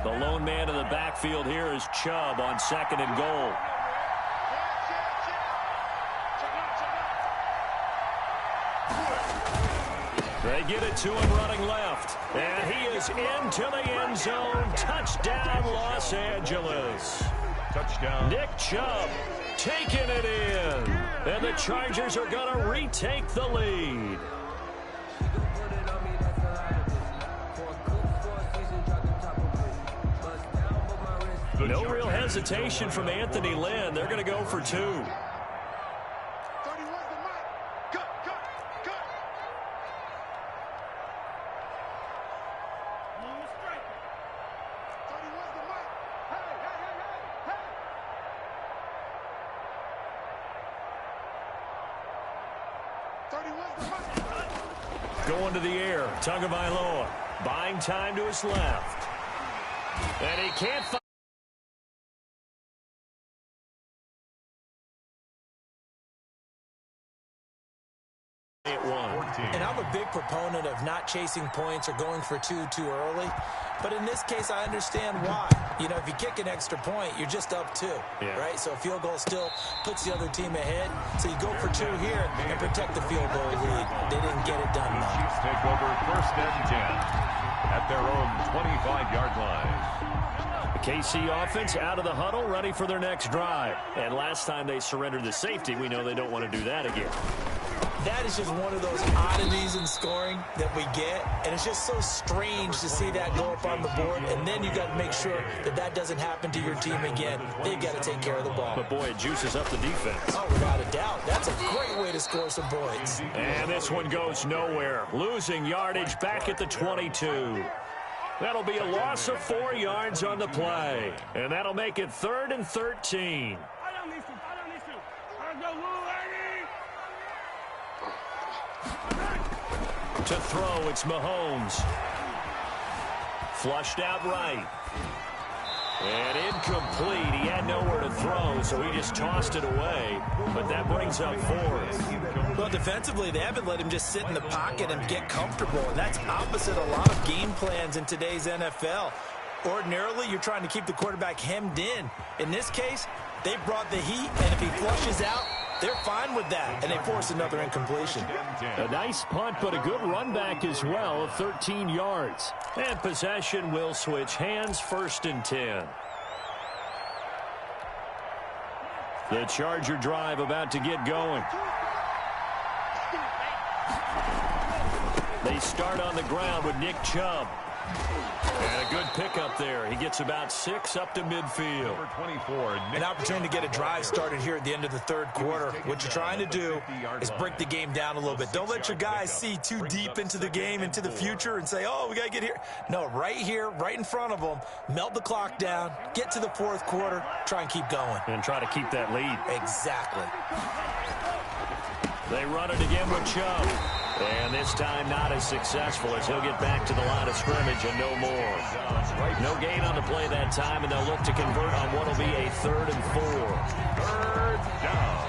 The lone man in the backfield here is Chubb on 2nd and goal. They get it to him running left. And he is into the end zone. Touchdown, Los Angeles. Touchdown. Nick Chubb taking it in. And the Chargers are going to retake the lead. No real hesitation from Anthony Lynn. They're going to go for 2. Going to the air, Tagovailoa, buying time to his left. And he can't find it. And I'm a big proponent of not chasing points or going for 2 too early. But in this case, I understand why. You know, if you kick an extra point, you're just up 2, right? So a field goal still puts the other team ahead. So you go for 2 here and protect the field goal lead. They didn't get it done, though. Chiefs take over 1st and 10 at their own 25-yard line. The KC offense out of the huddle, ready for their next drive. And last time they surrendered the safety, we know they don't want to do that again. That is just one of those oddities in scoring that we get, and it's just so strange to see that go up on the board, and then you got to make sure that that doesn't happen to your team again. They've got to take care of the ball. But, boy, it juices up the defense. Oh, without a doubt. That's a great way to score some points. And this one goes nowhere. Losing yardage back at the 22. That'll be a loss of 4 yards on the play, and that'll make it 3rd and 13. To throw, it's Mahomes. Flushed out right. And incomplete. He had nowhere to throw, so he just tossed it away. But that brings up 4th. Well, defensively, they haven't let him just sit in the pocket and get comfortable. And that's opposite a lot of game plans in today's NFL. Ordinarily, you're trying to keep the quarterback hemmed in. In this case, they brought the heat, and if he flushes out, they're fine with that, and they force another incompletion. A nice punt, but a good run back as well of 13 yards. And possession will switch hands, 1st and 10. The Charger drive about to get going. They start on the ground with Nick Chubb. And a good pickup there. He gets about 6 up to midfield. Number 24, an opportunity to get a drive started here at the end of the 3rd quarter. What you're trying to do is break the game down a little bit. Don't let your guys see too deep into the game, into the future, and say, oh, we got to get here. No, right here, right in front of them, melt the clock down, get to the 4th quarter, try and keep going. And try to keep that lead. Exactly. They run it again with Chubb. And this time not as successful as he'll get back to the line of scrimmage and no more. No gain on the play that time, and they'll look to convert on what will be a 3rd and 4. 3rd down.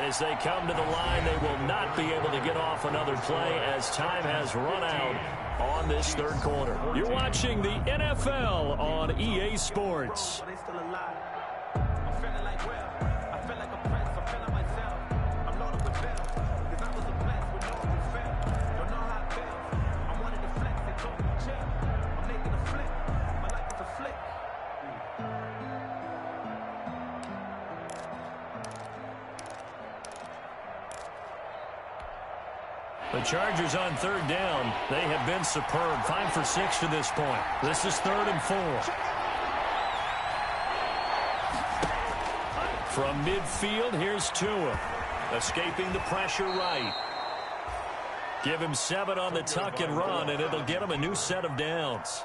As they come to the line, they will not be able to get off another play as time has run out on this 3rd quarter. You're watching the NFL on EA Sports. The Chargers on 3rd down. They have been superb. 5 for 6 to this point. This is 3rd and 4. From midfield, here's Tua. Escaping the pressure right. Give him 7 on the tuck and run, and it'll get him a new set of downs.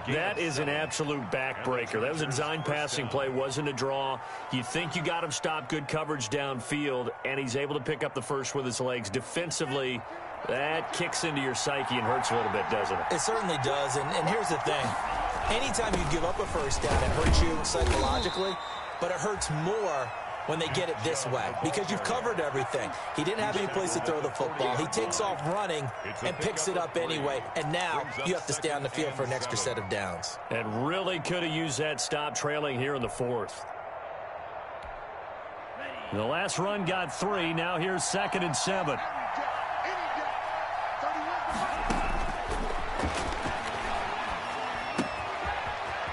That is an absolute backbreaker. That was a design passing play, wasn't a draw. You think you got him stopped, good coverage downfield, and he's able to pick up the first with his legs. Defensively, that kicks into your psyche and hurts a little bit, doesn't it? It certainly does, and here's the thing. Anytime you give up a first down, it hurts you psychologically, but it hurts more when they get it this way because you've covered everything. He didn't have any place to throw the football. He takes off running and picks it up anyway, and now you have to stay on the field for an extra set of downs. And really could have used that stop trailing here in the fourth. The last run got 3. Now here's 2nd and 7.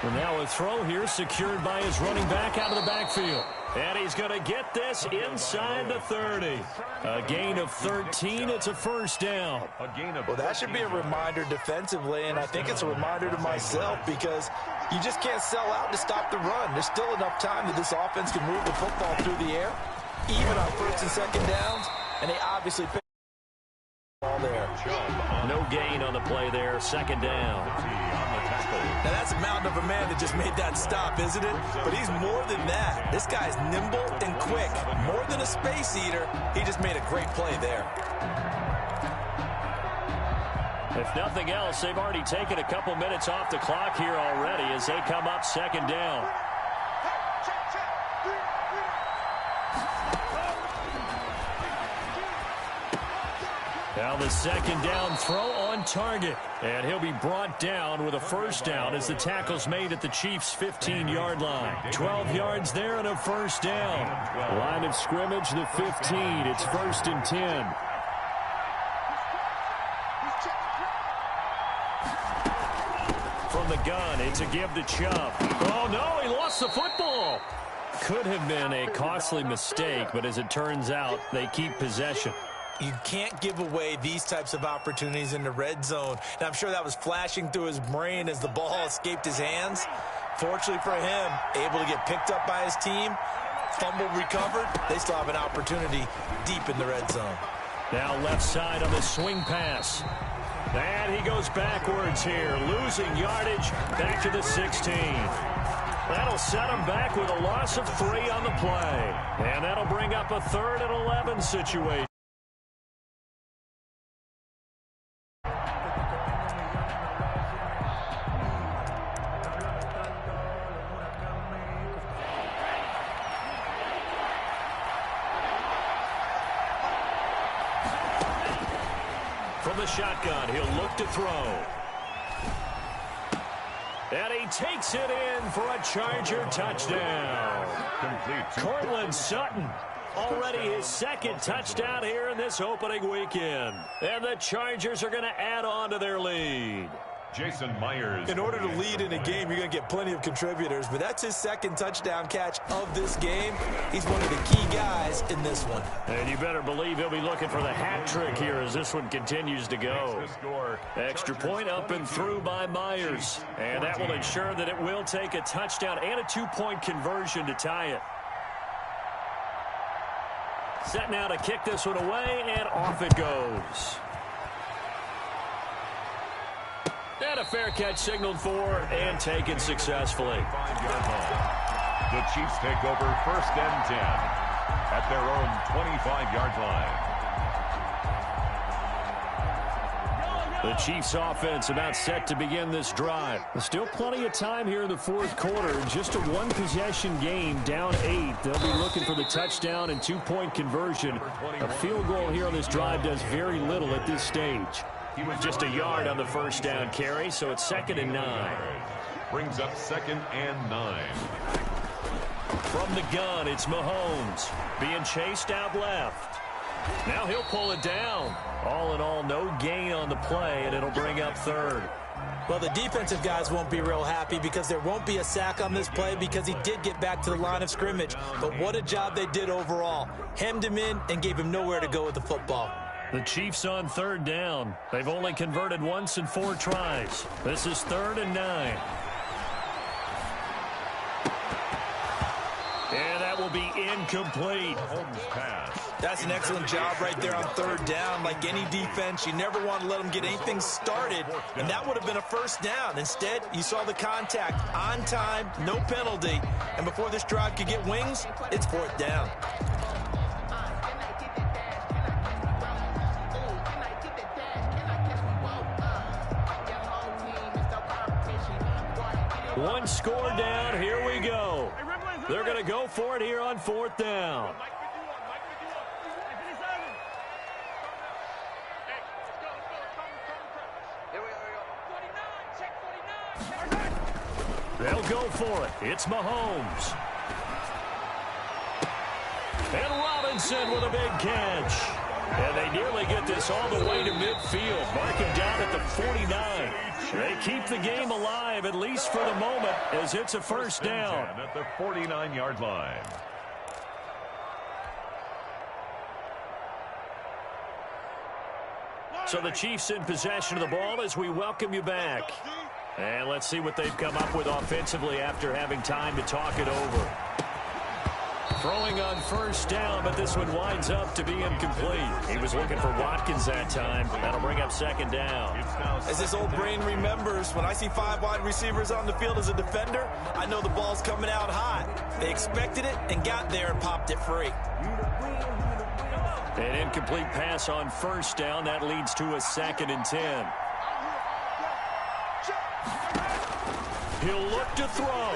And now a throw here secured by his running back out of the backfield. And he's going to get this inside the 30. A gain of 13. It's a first down. Well, that should be a reminder defensively, and I think it's a reminder to myself because you just can't sell out to stop the run. There's still enough time that this offense can move the football through the air, even on 1st and 2nd downs, and they obviously pick the ball there. No gain on the play there. 2nd down. Now, that's a mountain of a man that just made that stop, isn't it? But he's more than that. This guy's nimble and quick. More than a space eater, he just made a great play there. If nothing else, they've already taken a couple minutes off the clock here already as they come up 2nd down. Now the 2nd down throw on target. And he'll be brought down with a first down as the tackle's made at the Chiefs' 15-yard line. 12 yards there and a first down. Line of scrimmage, the 15. It's 1st and 10. From the gun, it's a give to Chubb. Oh, no, he lost the football. Could have been a costly mistake, but as it turns out, they keep possession. You can't give away these types of opportunities in the red zone. And I'm sure that was flashing through his brain as the ball escaped his hands. Fortunately for him, able to get picked up by his team, fumble recovered. They still have an opportunity deep in the red zone. Now left side on the swing pass. And he goes backwards here, losing yardage back to the 16. That'll set him back with a loss of 3 on the play. And that'll bring up a 3rd and 11 situation. From the shotgun, he'll look to throw. And he takes it in for a Charger touchdown. Cortland Sutton, already his 2nd touchdown here in this opening weekend. And the Chargers are going to add on to their lead. Jason Myers. In order to lead in a game, you're going to get plenty of contributors, but that's his 2nd touchdown catch of this game. He's one of the key guys in this one. And you better believe he'll be looking for the hat trick here as this one continues to go. Extra point up and through by Myers. And that will ensure that it will take a touchdown and a 2-point conversion to tie it. Set now to kick this one away, and off it goes. And a fair catch signaled for and taken successfully. The Chiefs take over 1st and 10 at their own 25-yard line. The Chiefs offense about set to begin this drive. There's still plenty of time here in the 4th quarter. Just a 1-possession game, down 8. They'll be looking for the touchdown and 2-point conversion. A field goal here on this drive does very little at this stage. Just a yard on the first down carry, so it's 2nd and 9. Brings up 2nd and 9. From the gun, it's Mahomes being chased out left. Now he'll pull it down. All in all, no gain on the play, and it'll bring up 3rd. Well, the defensive guys won't be real happy because there won't be a sack on this play because he did get back to the line of scrimmage. But what a job they did overall. Hemmed him in and gave him nowhere to go with the football. The Chiefs on 3rd down. They've only converted once in 4 tries. This is 3rd and 9. And that will be incomplete. Mahomes' pass That's an excellent job right there on third down. Like any defense, you never want to let them get anything started, and that would have been a first down. Instead, you saw the contact on time, no penalty, and before this drive could get wings, it's fourth down. One score down. Here we go. They're going to go for it here on fourth down. They'll go for it. It's Mahomes. And Robinson with a big catch. And they nearly get this all the way to midfield. Mark him down at the 49. They keep the game alive, at least for the moment, as it's a first down. At the 49-yard line. So the Chiefs in possession of the ball as we welcome you back. And let's see what they've come up with offensively after having time to talk it over. Throwing on first down, but this one winds up to be incomplete. He was looking for Watkins that time. That'll bring up second down. As this old brain remembers, when I see 5 wide receivers on the field as a defender, I know the ball's coming out hot. They expected it and got there and popped it free. An incomplete pass on first down. That leads to a 2nd and 10. He'll look to throw.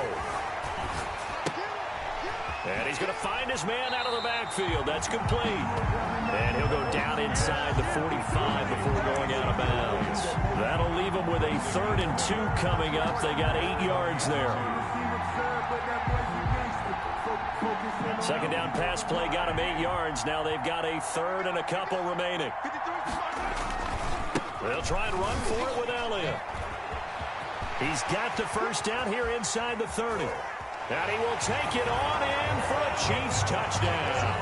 And he's going to find his man out of the backfield. That's complete. And he'll go down inside the 45 before going out of bounds. That'll leave him with a 3rd and 2 coming up. They got 8 yards there. Second down pass play got him 8 yards. Now they've got a 3rd and a couple remaining. They'll try and run for it with Elliott. He's got the first down here inside the 30. And he will take it on in for a Chiefs touchdown.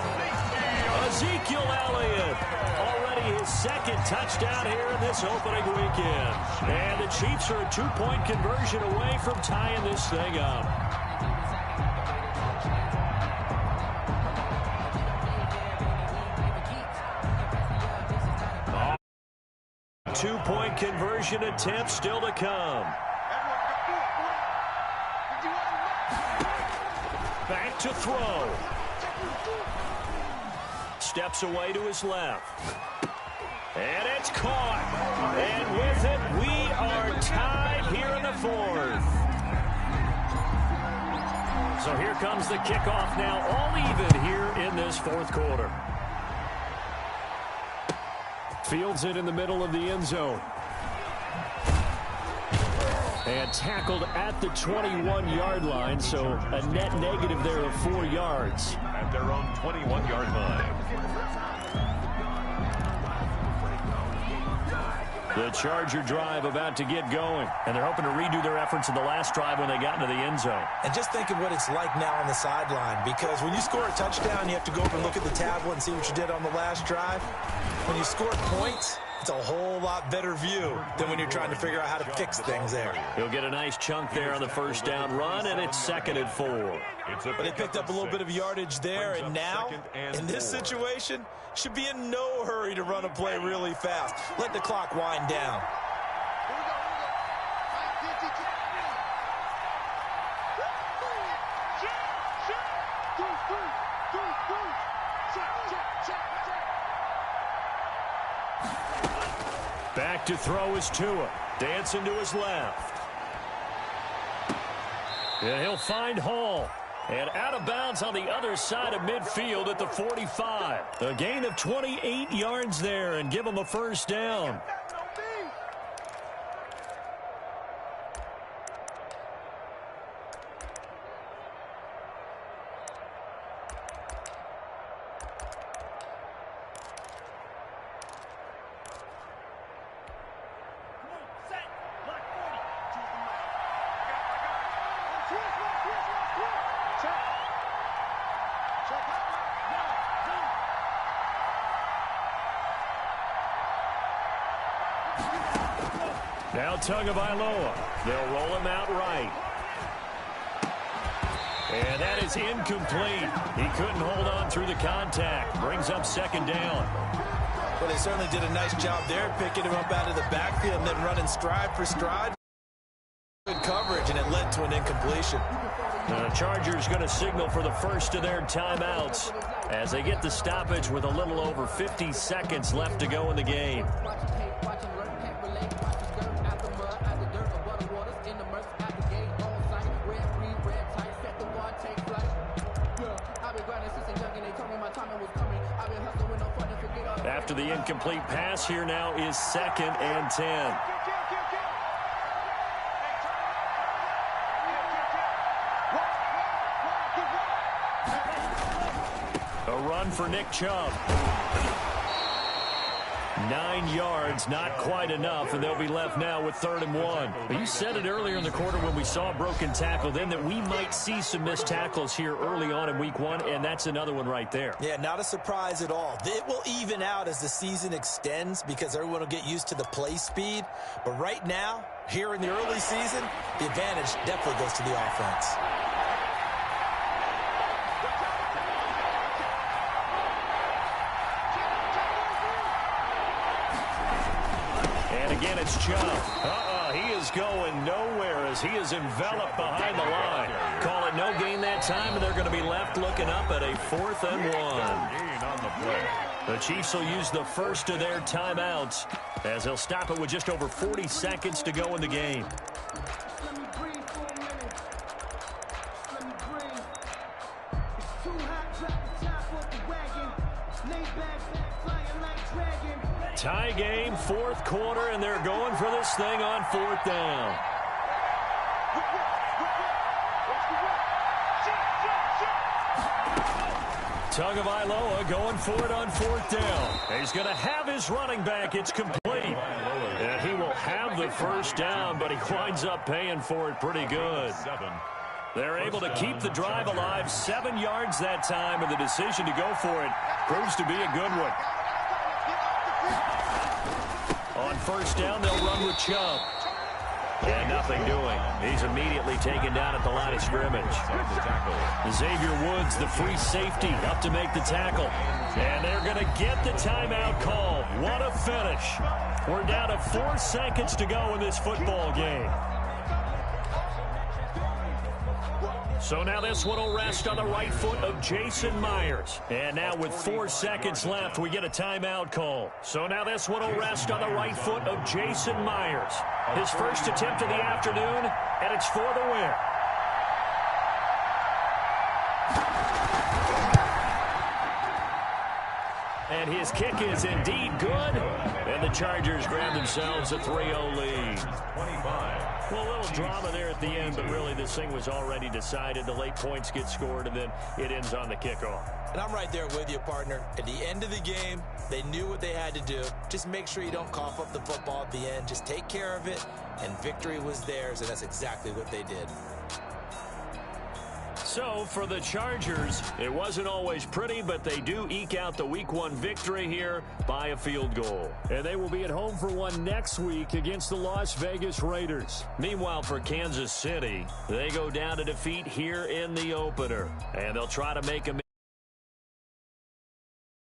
Ezekiel Elliott, already his 2nd touchdown here in this opening weekend. And the Chiefs are a 2-point conversion away from tying this thing up. Two-point conversion attempt still to come. Back to throw. Steps away to his left. And it's caught. And with it, we are tied here in the 4th. So here comes the kickoff now, all even here in this 4th quarter. Fields it in the middle of the end zone. And tackled at the 21-yard line, so a net negative there of 4 yards. At their own 21-yard line. The Charger drive about to get going, and they're hoping to redo their efforts in the last drive when they got into the end zone. And just think of what it's like now on the sideline, because when you score a touchdown, you have to go over and look at the tablet and see what you did on the last drive. When you score points, it's a whole lot better view than when you're trying to figure out how to fix things there. He'll get a nice chunk there on the first down run, and it's 2nd and 4. But they picked up a little bit of yardage there, and now, in this situation, should be in no hurry to run a play really fast. Let the clock wind down. Back to throw is Tua. Dancing to his left. And he'll find Hall. And out of bounds on the other side of midfield at the 45. A gain of 28 yards there and give him a first down. Now Tagovailoa. They'll roll him out right. And that is incomplete. He couldn't hold on through the contact. Brings up second down. Well, they certainly did a nice job there, picking him up out of the backfield and then running stride for stride. Good coverage, and it led to an incompletion. The Chargers going to signal for the first of their timeouts as they get the stoppage with a little over 50 seconds left to go in the game. After the incomplete pass, here now is 2nd and 10. A run for Nick Chubb. 9 yards, not quite enough, and they'll be left now with 3rd and 1. But you said it earlier in the quarter when we saw a broken tackle then that we might see some missed tackles here early on in week 1, and that's another one right there. Yeah, not a surprise at all. It will even out as the season extends because everyone will get used to the play speed. But right now, here in the early season, the advantage definitely goes to the offense. Again, it's Chubb. He is going nowhere as he is enveloped behind the line. Call it no gain that time, and they're going to be left looking up at a 4th and 1. The Chiefs will use the first of their timeouts as they'll stop it with just over 40 seconds to go in the game. Tie game, 4th quarter, and they're going for this thing on 4th down. Tagovailoa going for it on 4th down. He's going to have his running back. It's complete. And he will have the first down, but he winds up paying for it pretty good. They're able to keep the drive alive. 7 yards that time, and the decision to go for it proves to be a good one. On 1st down, they'll run with Chubb. And nothing doing. He's immediately taken down at the line of scrimmage. Xavier Woods, the free safety, up to make the tackle. And they're going to get the timeout call. What a finish. We're down to 4 seconds to go in this football game. So now this one will rest on the right foot of Jason Myers. And now with 4 seconds left, we get a timeout call. So now this one will rest on the right foot of Jason Myers. His first attempt of the afternoon, and it's for the win. And his kick is indeed good. And the Chargers grab themselves a 3-0 lead. Well, a little drama there at the end, but really this thing was already decided. The late points get scored, and then it ends on the kickoff. And I'm right there with you, partner. At the end of the game, they knew what they had to do. Just make sure you don't cough up the football at the end. Just take care of it, and victory was theirs, and that's exactly what they did. So, for the Chargers, it wasn't always pretty, but they do eke out the Week 1 victory here by a field goal. And they will be at home for one next week against the Las Vegas Raiders. Meanwhile, for Kansas City, they go down to defeat here in the opener. And they'll try to make a